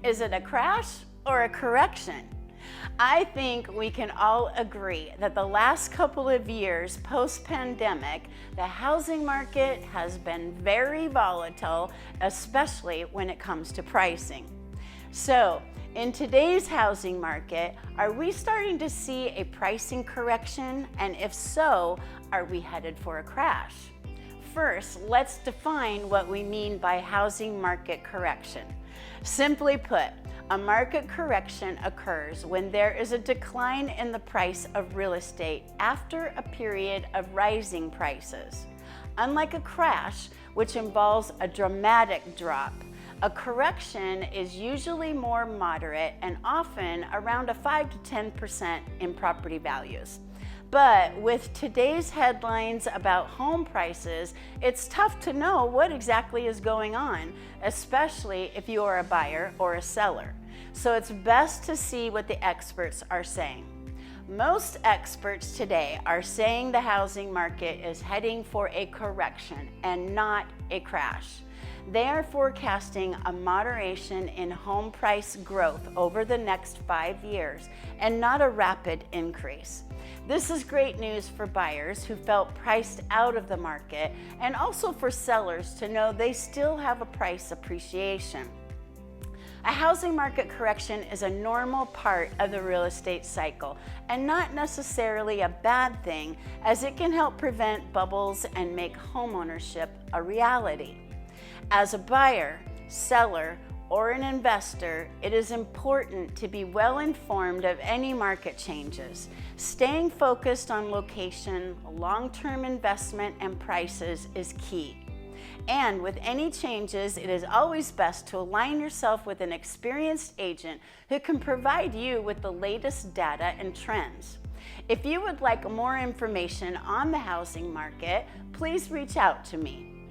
Is it a crash or a correction? I think we can all agree that the last couple of years post-pandemic, the housing market has been very volatile, especially when it comes to pricing. So, in today's housing market, are we starting to see a pricing correction? And if so, are we headed for a crash? First, let's define what we mean by housing market correction. Simply put, a market correction occurs when there is a decline in the price of real estate after a period of rising prices. Unlike a crash, which involves a dramatic drop, a correction is usually more moderate and often around a 5 to 10% in property values. But with today's headlines about home prices, it's tough to know what exactly is going on, especially if you are a buyer or a seller. So it's best to see what the experts are saying. Most experts today are saying the housing market is heading for a correction and not a crash. They are forecasting a moderation in home price growth over the next 5 years and not a rapid increase. This is great news for buyers who felt priced out of the market, and also for sellers to know they still have a price appreciation. A housing market correction is a normal part of the real estate cycle and not necessarily a bad thing, as it can help prevent bubbles and make homeownership a reality. As a buyer, seller, or an investor, it is important to be well informed of any market changes. Staying focused on location, long-term investment, and prices is key. And with any changes, it is always best to align yourself with an experienced agent who can provide you with the latest data and trends. If you would like more information on the housing market, please reach out to me.